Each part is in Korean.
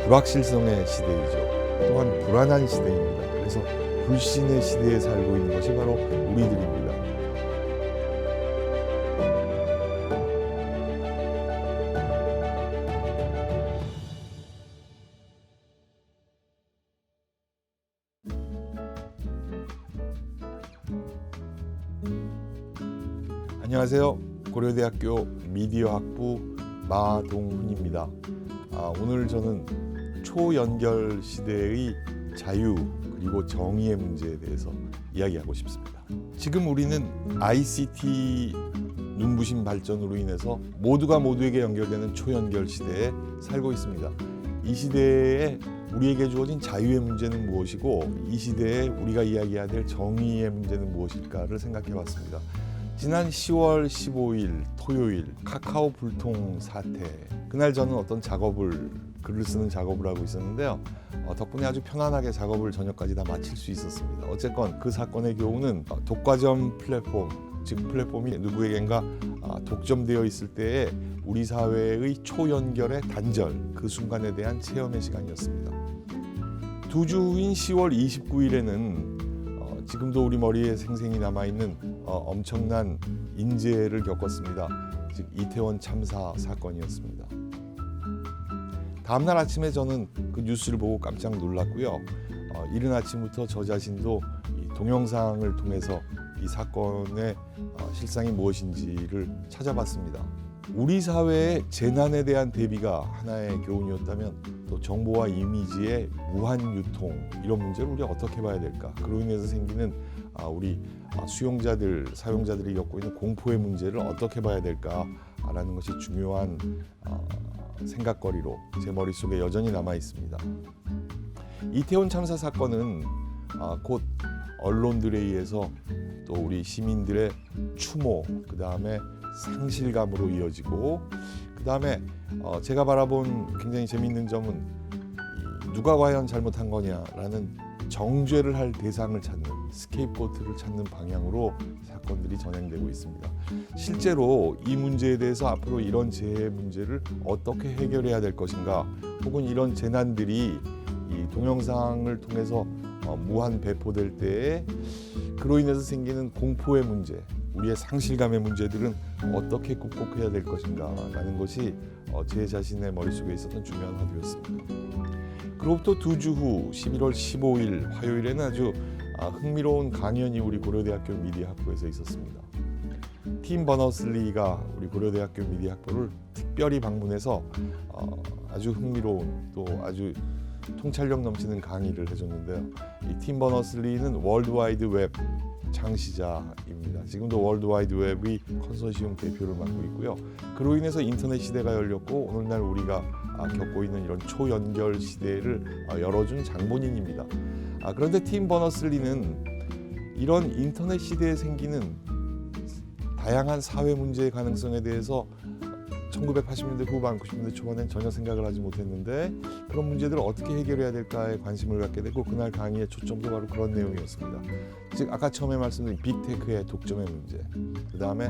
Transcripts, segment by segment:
불확실성의 시대이죠. 또한 불안한 시대입니다. 그래서 불신의 시대에 살고 있는 것이 바로 우리들입니다. 안녕하세요. 고려대학교 미디어학부 마동훈입니다. 오늘 저는 초연결 시대의 자유 그리고 정의의 문제에 대해서 이야기하고 싶습니다. 지금 우리는 ICT 눈부신 발전으로 인해서 모두가 모두에게 연결되는 초연결 시대에 살고 있습니다. 이 시대에 우리에게 주어진 자유의 문제는 무엇이고 이 시대에 우리가 이야기해야 될 정의의 문제는 무엇일까를 생각해 봤습니다. 지난 10월 15일 토요일 카카오 불통 사태, 그날 저는 어떤 글을 쓰는 작업을 하고 있었는데요. 덕분에 아주 편안하게 작업을 저녁까지 다 마칠 수 있었습니다. 어쨌건 그 사건의 교훈은 독과점 플랫폼, 즉 플랫폼이 누구에겐가 독점되어 있을 때에 우리 사회의 초연결의 단절, 그 순간에 대한 체험의 시간이었습니다. 두 주인 10월 29일에는 지금도 우리 머리에 생생히 남아있는 엄청난 인재를 겪었습니다. 즉 이태원 참사 사건이었습니다. 다음날 아침에 저는 그 뉴스를 보고 깜짝 놀랐고요. 이른 아침부터 저 자신도 이 동영상을 통해서 이 사건의 실상이 무엇인지를 찾아봤습니다. 우리 사회의 재난에 대한 대비가 하나의 교훈이었다면 또 정보와 이미지의 무한 유통, 이런 문제를 우리가 어떻게 봐야 될까? 그로 인해서 생기는 우리 수용자들, 사용자들이 겪고 있는 공포의 문제를 어떻게 봐야 될까라는 것이 중요한 생각거리로 제 머릿속에 여전히 남아 있습니다. 이태원 참사 사건은 곧 언론들에 의해서 또 우리 시민들의 추모, 그 다음에 상실감으로 이어지고, 그 다음에 제가 바라본 굉장히 재미있는 점은 누가 과연 잘못한 거냐라는 정죄를 할 대상을 찾는, 스케이프고트를 찾는 방향으로 사건들이 전행되고 있습니다. 실제로 이 문제에 대해서 앞으로 이런 재해 문제를 어떻게 해결해야 될 것인가, 혹은 이런 재난들이 이 동영상을 통해서 무한 배포될 때에 그로 인해서 생기는 공포의 문제, 우리의 상실감의 문제들은 어떻게 극복해야 될 것인가 라는 것이 제 자신의 머릿속에 있었던 중요한 화두였습니다. 그로부터 두 주 후 11월 15일 화요일에는 아주 흥미로운 강연이 우리 고려대학교 미디어학부에서 있었습니다. 팀 버너슬리가 우리 고려대학교 미디어학부를 특별히 방문해서 아주 흥미로운 또 아주 통찰력 넘치는 강의를 해줬는데요. 이 팀 버너슬리는 월드와이드 웹 창시자입니다. 지금도 월드와이드 웹의 컨소시엄 대표를 맡고 있고요. 그로 인해서 인터넷 시대가 열렸고 오늘날 우리가 겪고 있는 이런 초연결 시대를 열어준 장본인입니다. 그런데 팀 버너슬리는 이런 인터넷 시대에 생기는 다양한 사회 문제의 가능성에 대해서 1980년대 후반, 90년대 초반엔 전혀 생각을 하지 못했는데 그런 문제들을 어떻게 해결해야 될까에 관심을 갖게 되고 그날 강의의 초점도 바로 그런 내용이었습니다. 즉 아까 처음에 말씀드린 빅테크의 독점의 문제, 그 다음에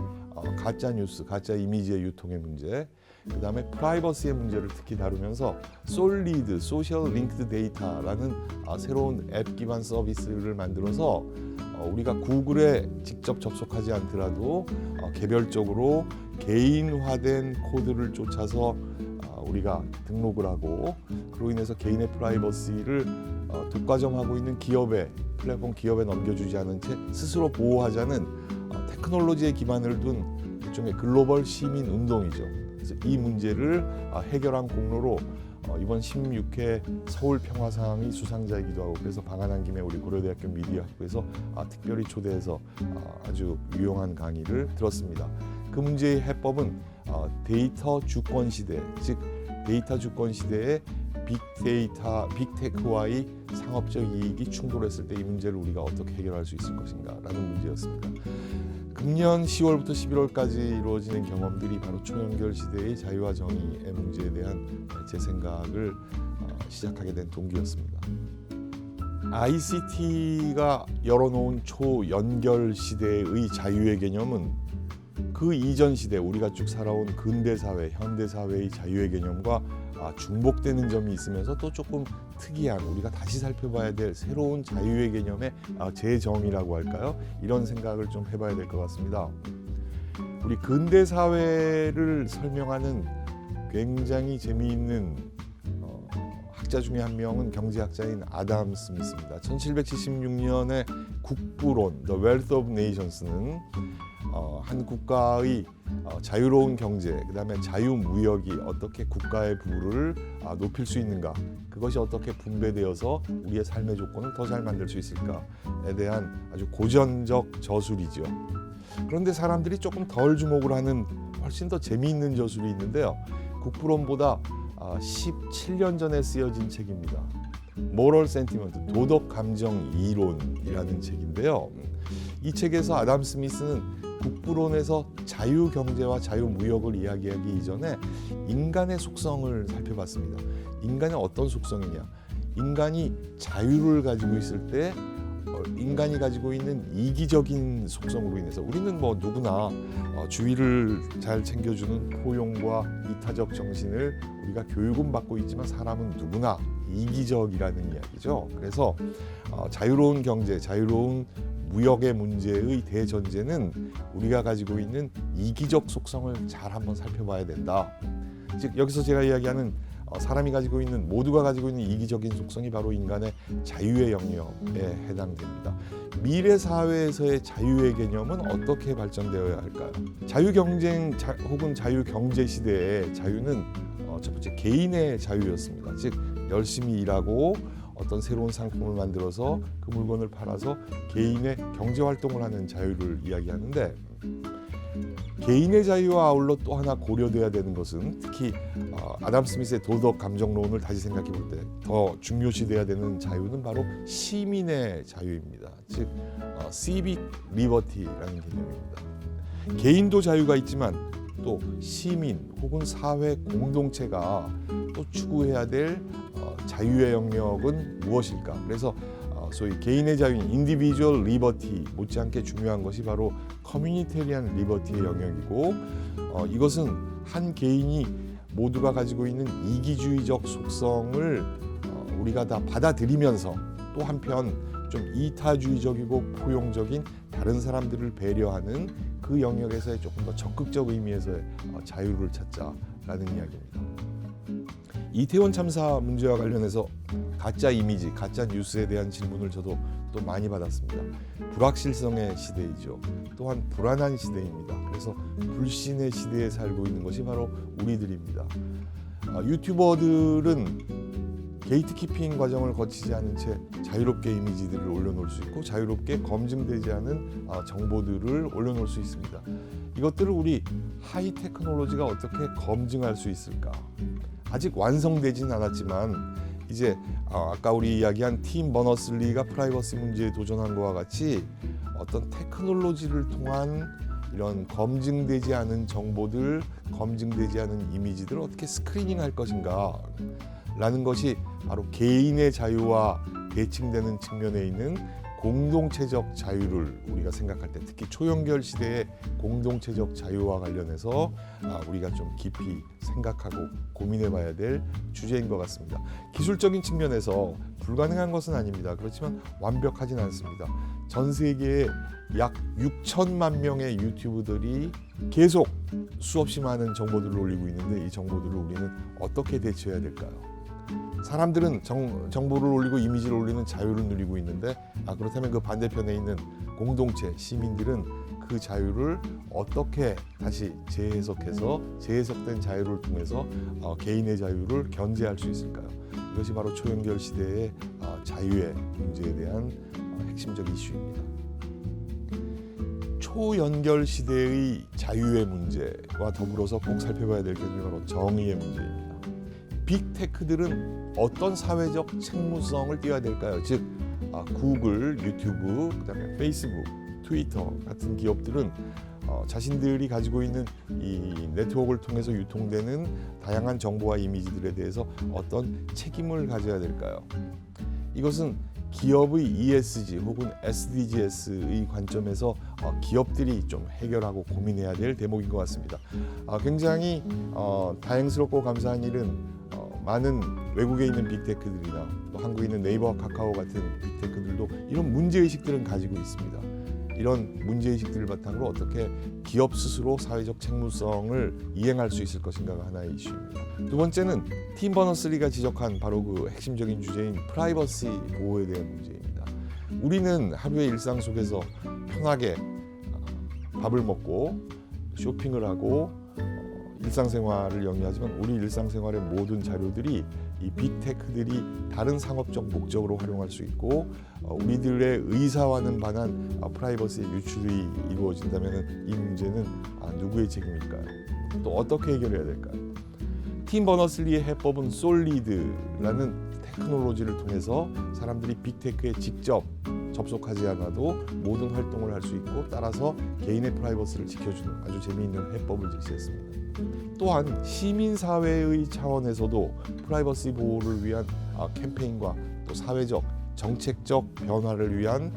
가짜 뉴스, 가짜 이미지의 유통의 문제, 그 다음에 프라이버시의 문제를 특히 다루면서 솔리드, 소셜 링크드 데이터라는 새로운 앱 기반 서비스를 만들어서 우리가 구글에 직접 접속하지 않더라도 개별적으로 개인화된 코드를 쫓아서 우리가 등록을 하고 그로 인해서 개인의 프라이버시를 독과점하고 있는 기업에, 플랫폼 기업에 넘겨주지 않은 채 스스로 보호하자는 테크놀로지에 기반을 둔 일종의 글로벌 시민 운동이죠. 그래서 이 문제를 해결한 공로로 이번 16회 서울 평화상의 수상자이기도 하고, 그래서 방한한 김에 우리 고려대학교 미디어학부에서 특별히 초대해서 아주 유용한 강의를 들었습니다. 그 문제의 해법은 데이터 주권 시대, 즉 데이터 주권 시대에 빅테크와의 상업적 이익이 충돌했을 때 이 문제를 우리가 어떻게 해결할 수 있을 것인가라는 문제였습니다. 금년 10월부터 11월까지 이루어지는 경험들이 바로 초연결 시대의 자유와 정의의 문제에 대한 제 생각을 시작하게 된 동기였습니다. ICT가 열어놓은 초연결 시대의 자유의 개념은 그 이전 시대, 우리가 쭉 살아온 근대 사회, 현대 사회의 자유의 개념과 중복되는 점이 있으면서 또 조금 특이한 우리가 다시 살펴봐야 될 새로운 자유의 개념의 재정의라고 할까요? 이런 생각을 좀 해봐야 될 것 같습니다. 우리 근대 사회를 설명하는 굉장히 재미있는 학자 중에 한 명은 경제학자인 아담 스미스입니다. 1776년에 국부론 The Wealth of Nations는 한 국가의 자유로운 경제, 그다음에 자유무역이 어떻게 국가의 부를 높일 수 있는가, 그것이 어떻게 분배되어서 우리의 삶의 조건을 더 잘 만들 수 있을까에 대한 아주 고전적 저술이죠. 그런데 사람들이 조금 덜 주목을 하는 훨씬 더 재미있는 저술이 있는데요. 국부론보다 17년 전에 쓰여진 책입니다. Moral Sentiment, 도덕 감정 이론이라는 책인데요. 이 책에서 아담 스미스는 국부론에서 자유 경제와 자유 무역을 이야기하기 이전에 인간의 속성을 살펴봤습니다. 인간의 어떤 속성이냐? 인간이 자유를 가지고 있을 때 인간이 가지고 있는 이기적인 속성으로 인해서 우리는 뭐 누구나 주위를 잘 챙겨주는 포용과 이타적 정신을 우리가 교육은 받고 있지만 사람은 누구나 이기적이라는 이야기죠. 그래서 자유로운 경제, 자유로운 무역의 문제의 대전제는 우리가 가지고 있는 이기적 속성을 잘 한번 살펴봐야 된다. 즉 여기서 제가 이야기하는 사람이 가지고 있는, 모두가 가지고 있는 이기적인 속성이 바로 인간의 자유의 영역에 해당됩니다. 미래 사회에서의 자유의 개념은 어떻게 발전되어야 할까요? 자유경쟁 혹은 자유경제 시대의 자유는 첫 번째 개인의 자유였습니다. 즉 열심히 일하고 어떤 새로운 상품을 만들어서 그 물건을 팔아서 개인의 경제 활동을 하는 자유를 이야기하는데, 개인의 자유와 아울러 또 하나 고려돼야 되는 것은 특히 아담 스미스의 도덕 감정론을 다시 생각해 볼 때 더 중요시돼야 되는 자유는 바로 시민의 자유입니다. 즉 civic liberty라는 개념입니다. 개인도 자유가 있지만 또 시민 혹은 사회 공동체가 또 추구해야 될 자유의 영역은 무엇일까? 그래서 소위 개인의 자유인 individual liberty 못지않게 중요한 것이 바로 communitarian liberty의 영역이고, 이것은 한 개인이 모두가 가지고 있는 이기주의적 속성을 우리가 다 받아들이면서 또 한편 좀 이타주의적이고 포용적인 다른 사람들을 배려하는 그 영역에서의 조금 더 적극적 의미에서의 자유를 찾자라는 이야기입니다. 이태원 참사 문제와 관련해서 가짜 이미지, 가짜 뉴스에 대한 질문을 저도 또 많이 받았습니다. 불확실성의 시대이죠. 또한 불안한 시대입니다. 그래서 불신의 시대에 살고 있는 것이 바로 우리들입니다. 유튜버들은 게이트키핑 과정을 거치지 않은 채 자유롭게 이미지들을 올려놓을 수 있고 자유롭게 검증되지 않은 정보들을 올려놓을 수 있습니다. 이것들을 우리 하이 테크놀로지가 어떻게 검증할 수 있을까? 아직 완성되지는 않았지만 이제 아까 우리 이야기한 팀 버너슬리가 프라이버시 문제에 도전한 것과 같이 어떤 테크놀로지를 통한 이런 검증되지 않은 정보들, 검증되지 않은 이미지들을 어떻게 스크리닝할 것인가 라는 것이 바로 개인의 자유와 대칭되는 측면에 있는 공동체적 자유를 우리가 생각할 때, 특히 초연결 시대의 공동체적 자유와 관련해서 우리가 좀 깊이 생각하고 고민해 봐야 될 주제인 것 같습니다. 기술적인 측면에서 불가능한 것은 아닙니다. 그렇지만 완벽하진 않습니다. 전 세계에 약 6천만 명의 유튜브들이 계속 수없이 많은 정보들을 올리고 있는데 이 정보들을 우리는 어떻게 대처해야 될까요? 사람들은 정보를 올리고 이미지를 올리는 자유를 누리고 있는데 그렇다면 그 반대편에 있는 공동체, 시민들은 그 자유를 어떻게 다시 재해석해서 재해석된 자유를 통해서 개인의 자유를 견제할 수 있을까요? 이것이 바로 초연결 시대의 자유의 문제에 대한 핵심적 이슈입니다. 초연결 시대의 자유의 문제와 더불어서 꼭 살펴봐야 될 개념이 바로 정의의 문제입니다. 빅테크들은 어떤 사회적 책무성을 띄어야 될까요? 즉 구글, 유튜브, 그다음에 페이스북, 트위터 같은 기업들은 자신들이 가지고 있는 이 네트워크를 통해서 유통되는 다양한 정보와 이미지들에 대해서 어떤 책임을 가져야 될까요? 이것은 기업의 ESG 혹은 SDGs의 관점에서 기업들이 좀 해결하고 고민해야 될 대목인 것 같습니다. 굉장히 다행스럽고 감사한 일은 많은 외국에 있는 빅테크들이나 또 한국에 있는 네이버와 카카오 같은 빅테크들도 이런 문제의식들은 가지고 있습니다. 이런 문제의식들을 바탕으로 어떻게 기업 스스로 사회적 책무성을 이행할 수 있을 것인가가 하나의 이슈입니다. 두 번째는 팀 버너스리가 지적한 바로 그 핵심적인 주제인 프라이버시 보호에 대한 문제입니다. 우리는 하루의 일상 속에서 편하게 밥을 먹고 쇼핑을 하고 일상생활을 영위하지만 우리 일상생활의 모든 자료들이 이 빅테크들이 다른 상업적 목적으로 활용할 수 있고 우리들의 의사와는 반한 프라이버시의 유출이 이루어진다면 이 문제는 누구의 책임일까요? 또 어떻게 해결해야 될까요? 팀 버너슬리의 해법은 솔리드라는 테크놀로지를 통해서 사람들이 빅테크에 직접 접속하지 않아도 모든 활동을 할 수 있고 따라서 개인의 프라이버시를 지켜주는 아주 재미있는 해법을 제시했습니다. 또한 시민사회의 차원에서도 프라이버시 보호를 위한 캠페인과 또 사회적 정책적 변화를 위한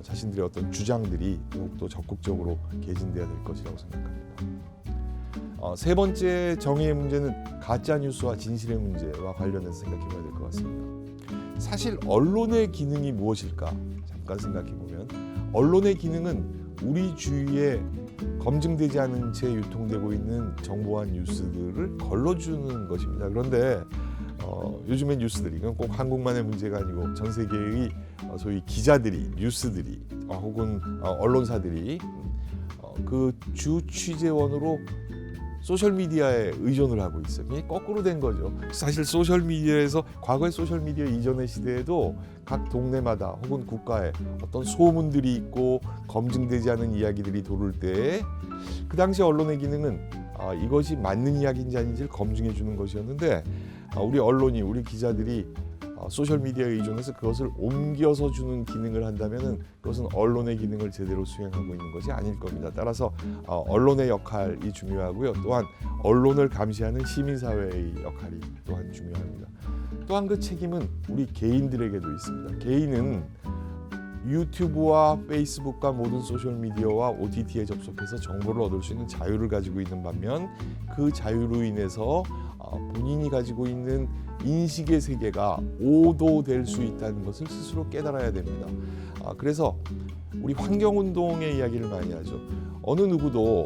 자신들의 어떤 주장들이 더욱더 적극적으로 개진돼야 될 것이라고 생각합니다. 세 번째 정의의 문제는 가짜 뉴스와 진실의 문제와 관련해서 생각해봐야 될 것 같습니다. 사실 언론의 기능이 무엇일까? 잠깐 생각해보면 언론의 기능은 우리 주위에 검증되지 않은 채 유통되고 있는 정보와 뉴스들을 걸러주는 것입니다. 그런데 요즘의 뉴스들이 이건 꼭 한국만의 문제가 아니고 전 세계의 소위 기자들이 뉴스들이 혹은 언론사들이 그 주 취재원으로 소셜미디어에 의존을 하고 있어요. 이게 거꾸로 된 거죠. 사실 소셜미디어에서 과거의 소셜미디어 이전의 시대에도 각 동네마다 혹은 국가에 어떤 소문들이 있고 검증되지 않은 이야기들이 도를 때 그 당시 언론의 기능은 이것이 맞는 이야기인지 아닌지를 검증해 주는 것이었는데 우리 언론이 우리 기자들이 소셜미디어에 의존해서 그것을 옮겨서 주는 기능을 한다면 그것은 언론의 기능을 제대로 수행하고 있는 것이 아닐 겁니다. 따라서 언론의 역할이 중요하고요. 또한 언론을 감시하는 시민사회의 역할이 또한 중요합니다. 또한 그 책임은 우리 개인들에게도 있습니다. 개인은 유튜브와 페이스북과 모든 소셜미디어와 OTT에 접속해서 정보를 얻을 수 있는 자유를 가지고 있는 반면 그 자유로 인해서 본인이 가지고 있는 인식의 세계가 오도될 수 있다는 것을 스스로 깨달아야 됩니다. 그래서 우리 환경운동의 이야기를 많이 하죠. 어느 누구도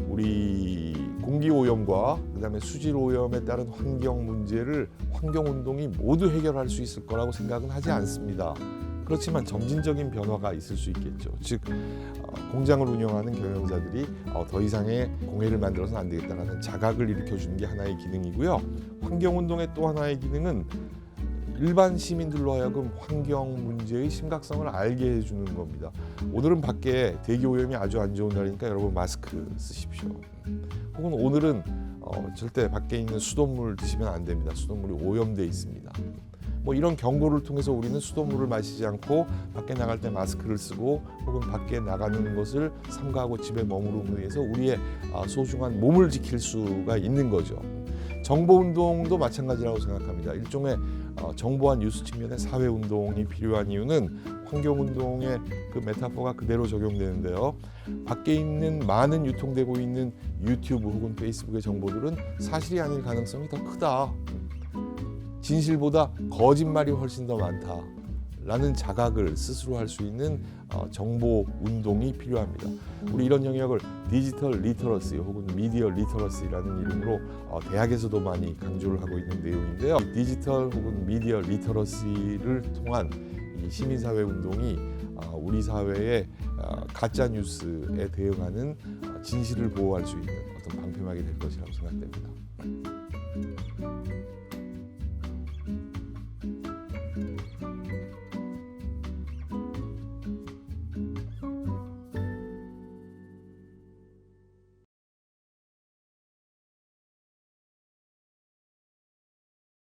우리 공기오염과 그다음에 수질오염에 따른 환경 문제를 환경운동이 모두 해결할 수 있을 거라고 생각은 하지 않습니다. 그렇지만 점진적인 변화가 있을 수 있겠죠. 즉 공장을 운영하는 경영자들이 더 이상의 공해를 만들어서는 안 되겠다라는 자각을 일으켜주는 게 하나의 기능이고요. 환경운동의 또 하나의 기능은 일반 시민들로 하여금 환경 문제의 심각성을 알게 해주는 겁니다. 오늘은 밖에 대기오염이 아주 안 좋은 날이니까 여러분 마스크 쓰십시오. 혹은 오늘은 절대 밖에 있는 수돗물 드시면 안 됩니다. 수돗물이 오염돼 있습니다. 이런 경고를 통해서 우리는 수돗물을 마시지 않고 밖에 나갈 때 마스크를 쓰고 혹은 밖에 나가는 것을 삼가하고 집에 머무르기 위해서 우리의 소중한 몸을 지킬 수가 있는 거죠. 정보운동도 마찬가지라고 생각합니다. 일종의 정보와 뉴스 측면의 사회운동이 필요한 이유는 환경운동의 그 메타포가 그대로 적용되는데요. 밖에 있는 많은 유통되고 있는 유튜브 혹은 페이스북의 정보들은 사실이 아닐 가능성이 더 크다. 진실보다 거짓말이 훨씬 더 많다라는 자각을 스스로 할 수 있는 정보 운동이 필요합니다. 우리 이런 영역을 디지털 리터러시 혹은 미디어 리터러시라는 이름으로 대학에서도 많이 강조를 하고 있는 내용인데요. 디지털 혹은 미디어 리터러시를 통한 이 시민사회 운동이 우리 사회의 가짜 뉴스에 대응하는 진실을 보호할 수 있는 어떤 방패막이 될 것이라고 생각됩니다.